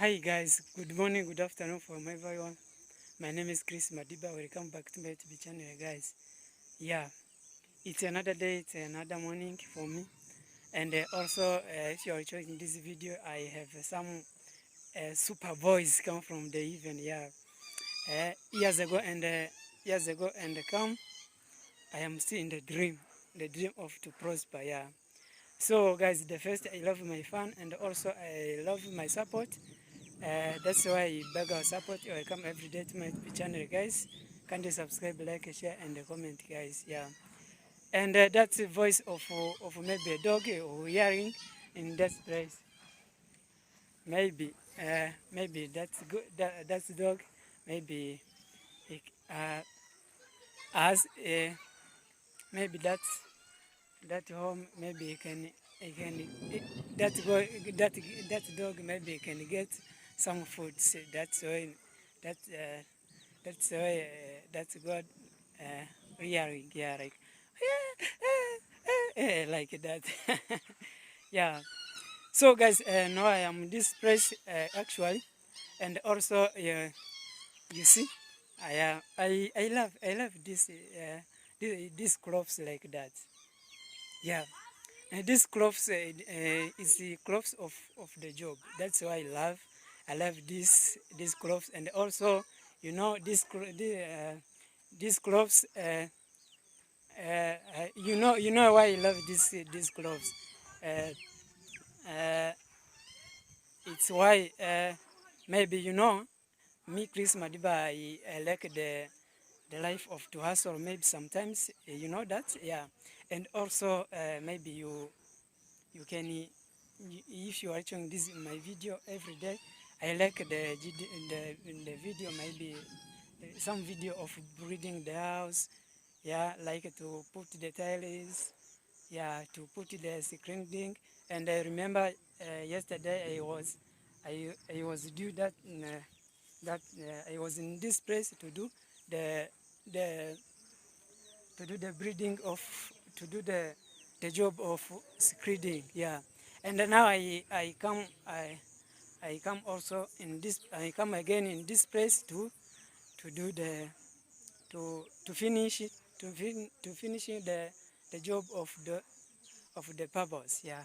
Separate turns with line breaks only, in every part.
Hi guys, good morning, good afternoon from everyone. My name is Chris Madiba. Welcome back to my YouTube channel, guys. Yeah, it's another day, it's another morning for me. And also, if you are watching this video, I have some super voice come from the even. Yeah, years ago, and come. I am still in the dream of to prosper. Yeah. So guys, the first I love my fan and also I love my support. That's why I beg our support. I come every day to my channel, guys. Kindly subscribe, like, share, and comment, guys. Yeah, and that's the voice of maybe a dog or hearing in that place. Maybe that's good. That's the dog. Maybe it, as maybe that home. Maybe he can that go that dog maybe can get some food. That's why that. That's why that's God hearing, yeah, like that. Yeah. So guys, now I am this place actually, and also you see, I love this clothes like that. Yeah. And this clothes is the clothes of the job. That's why I love this clothes, and also these clothes. You know why I love these clothes. Uh, uh, it's why maybe me, Chris Madiba, I like the life of to hustle. Maybe sometimes you know that, yeah, and also maybe you can if you are watching this in my video every day. I like the video, maybe some video of building the house, yeah, like to put the tiles, yeah, to put the screening. And I remember yesterday I was due that I was in this place to do the the to do the breeding of to do the job of screening, yeah. And now I come also in this, I come again in this place to do to finish it, to finishing the job of the pebbles, yeah.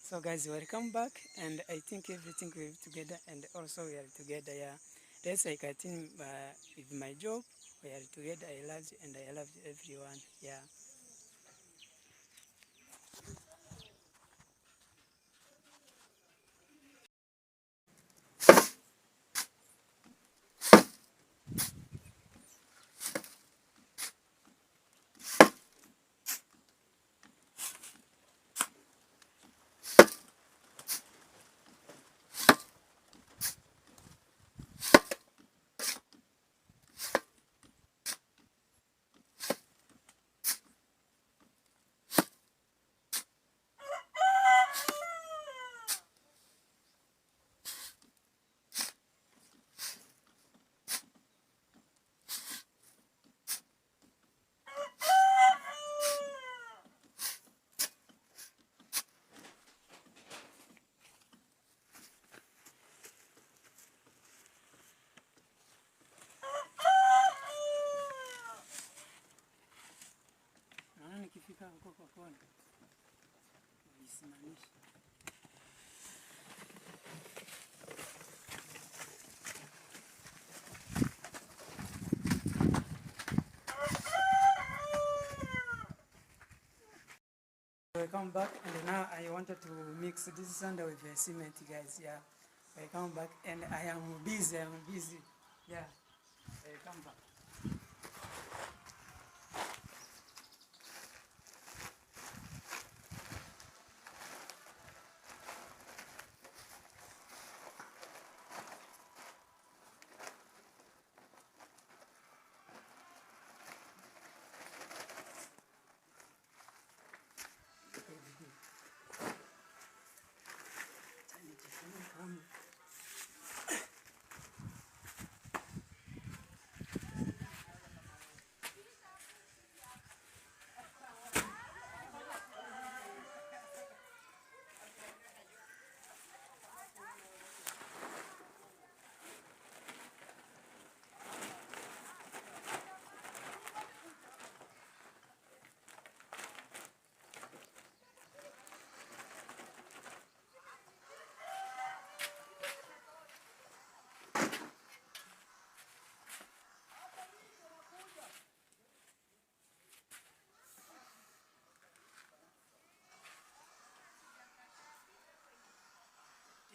So guys, welcome back, and I think everything we're together, and also we are together, yeah. That's like I think with my job, we are together. I love you and I love everyone, yeah. Naona nikifika huko kwa kona nisimamishe. Welcome back, and now I wanted to mix this sand with the cement, guys. Yeah, welcome back, and I am busy. Yeah, welcome back.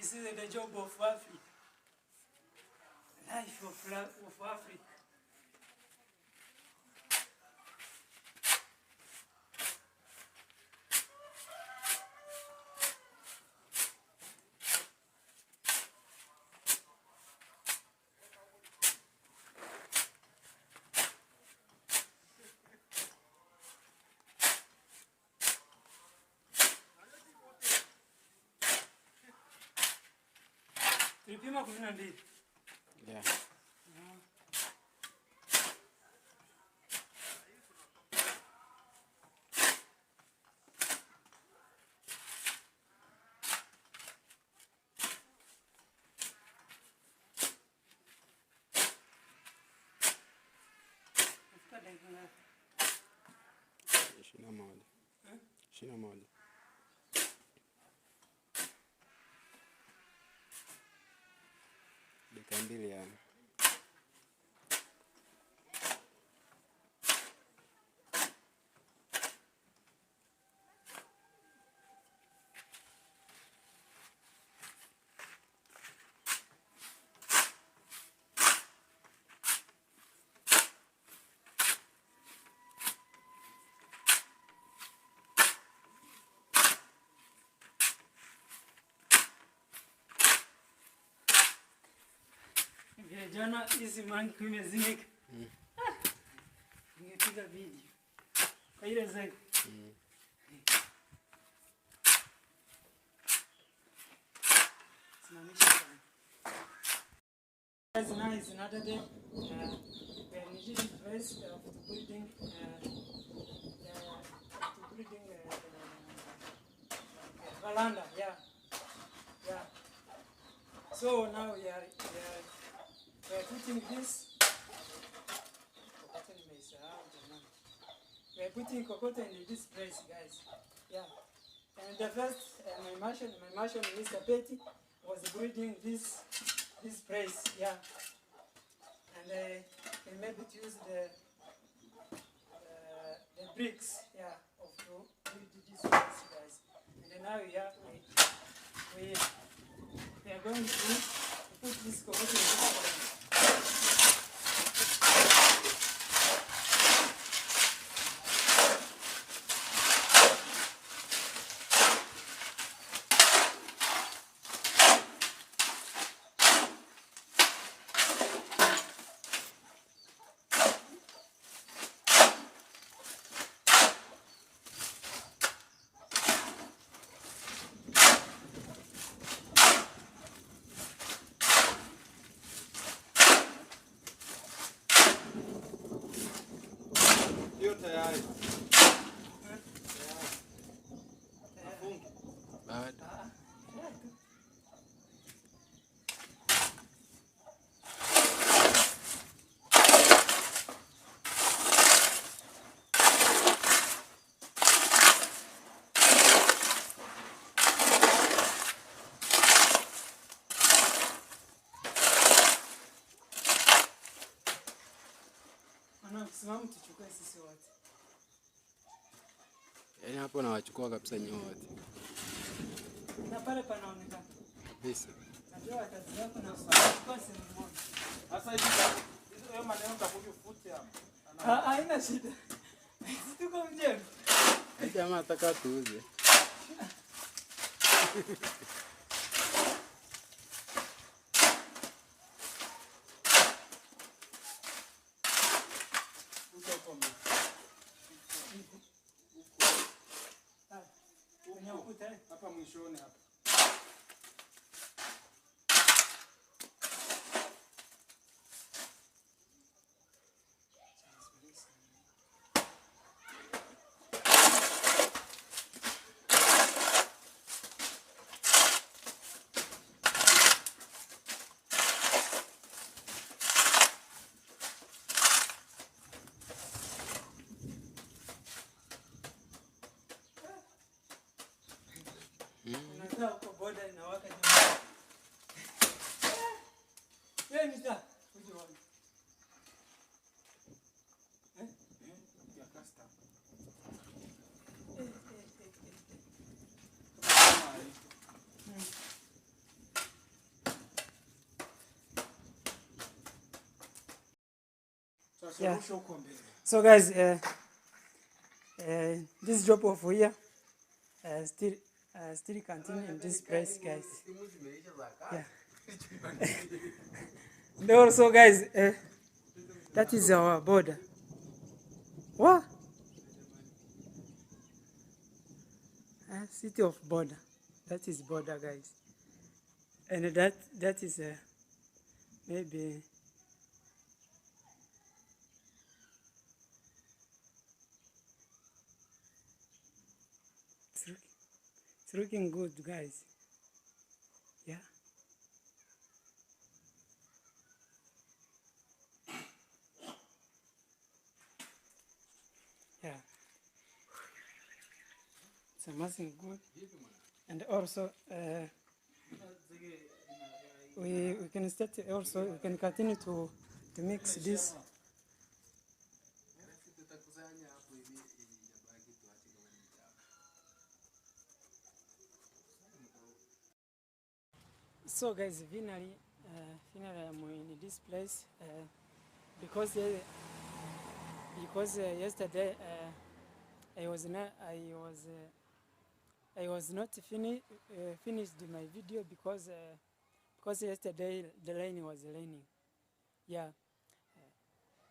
This is the job of Africa. Life of Africa. Tulipima 12.
Yeah. Shina moja. Dakika 2 yani.
Jana hizi mangi kumezimika. Ningepiga video. Kwa ile zake. Simamisha sana. Guys, now is another day. We are in this place of building veranda. Yeah. So now we are putting this. We are putting cocotte in this place, guys. Yeah. And the first, my Marshal, Mr. Petty, was breeding this place. Yeah. And we maybe use the bricks, yeah, of to build this place, guys. And then now we are going to put this cocotte in this place.
Tayari.
Simama tuchukue sisi wote.
Yaani hapo nawachukua kabisa nyote.
Na pale panaonekana.
Kabisa.
Najua kazi yako na usafiri sehemu moja.
Sasa hizo wewe maneno utakuja ufute hapo.
Haina shida. Sisi tuko mjeni.
Jamaa ataka tuuze.
Hapa mwishoni hapa.
Unataka uko boda inawaka jamaa. Wewe nita ujione.
Ya custom.
Yeah. So guys, this job of here still continue in this place, guys. Yeah. And also, guys, that is our border. What? City of border. That is border, guys. And that is maybe. It's looking good, guys. Yeah. Yeah. It's amazing good. And also, we can start also, we can continue to mix this. So guys, finally I'm in this place because yesterday I was not finished my video because yesterday the rain was raining. Yeah.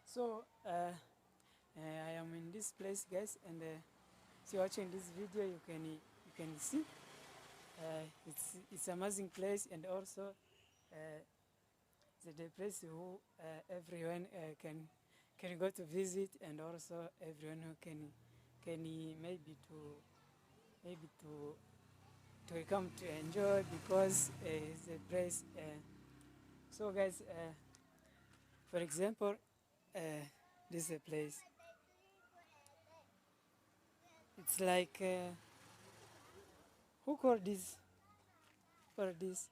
So I am in this place, guys, and if you're watching this video, you can see it's amazing place, and also the place who everyone can go to visit, and also everyone who can maybe to come to enjoy because it's a place. So guys, for example, this is a place. It's like who called this? For this?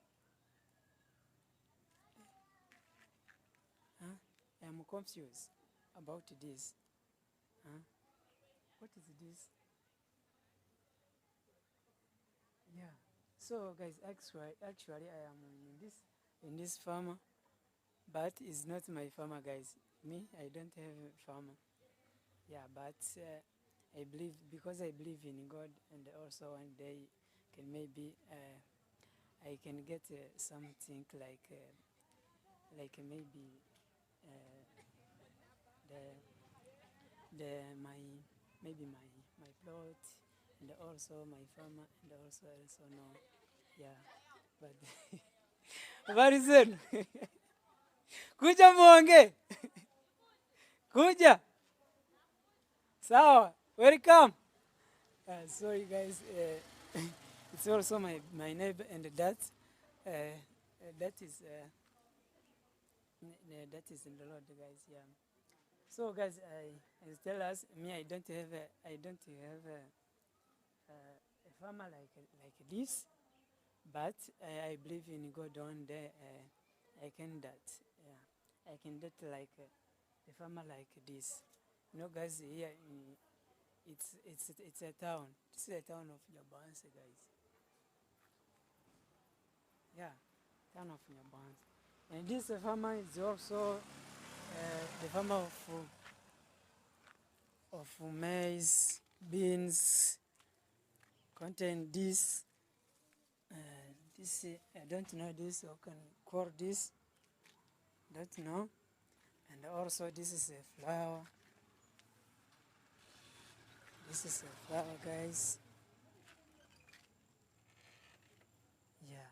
Huh? I'm confused about this. Huh? What is this? Yeah. So guys, actually I am in this farmer, but it's not my farmer, guys. Me, I don't have a farmer. Yeah, but I believe in God, and also one day can maybe I can get something like maybe uh, the my maybe my plot, and also my farmer, and also no. Yeah, but very soon. Kuja muonge. Kuja. Sawa. Welcome. Sorry guys, it's also my neighbor, and that is that is in the Lord, guys. Yeah. So guys, I tell us, me, I don't have a farmer like this, but I believe in God. One day I can that. Yeah, I can get like a farmer like this. You know, guys, here it's a town. This is a town of Nyabanse, guys. Yeah, town of Nyabanse. And this farmer is also the farmer of maize, beans, contain this. This I don't know this. I can call this. Don't know. And also this is a flower. This is a flower, guys. Yeah.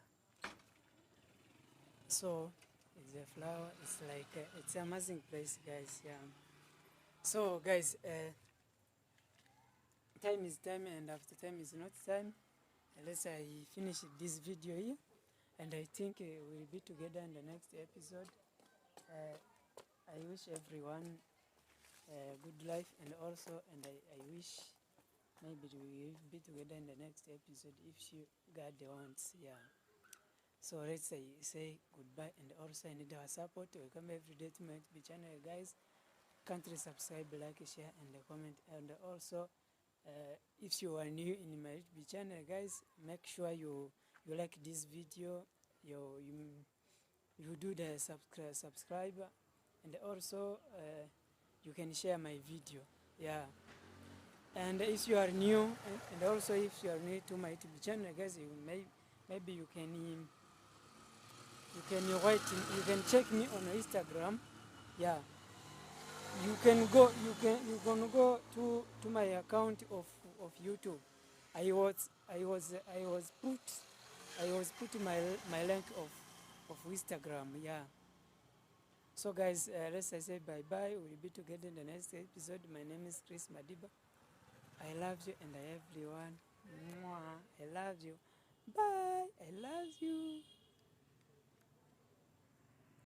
So it's a flower. It's like it's an amazing place, guys. Yeah. So guys, time is time, and after time is not time. Unless I finish this video here, and I think we'll be together in the next episode. I wish everyone good life, and also, and I wish maybe we will be together in the next episode if you God wants. Yeah. So let's say goodbye, and also I need our support. Welcome every day to my YouTube channel, guys. Kindly subscribe, like, share, and comment. And also, if you are new in my YouTube channel, guys, make sure you like this video. You do the subscribe, and also you can share my video. Yeah. And if you are new, and also if you are new to my YouTube channel, I guess maybe you can you can check me on Instagram. Yeah. You can go to my account of YouTube. I was put my link of Instagram. Yeah. So guys, let's say bye bye. We'll be together in the next episode. My name is Chris Madiba. I love you and everyone. Mwah. I love you. Bye. I love you.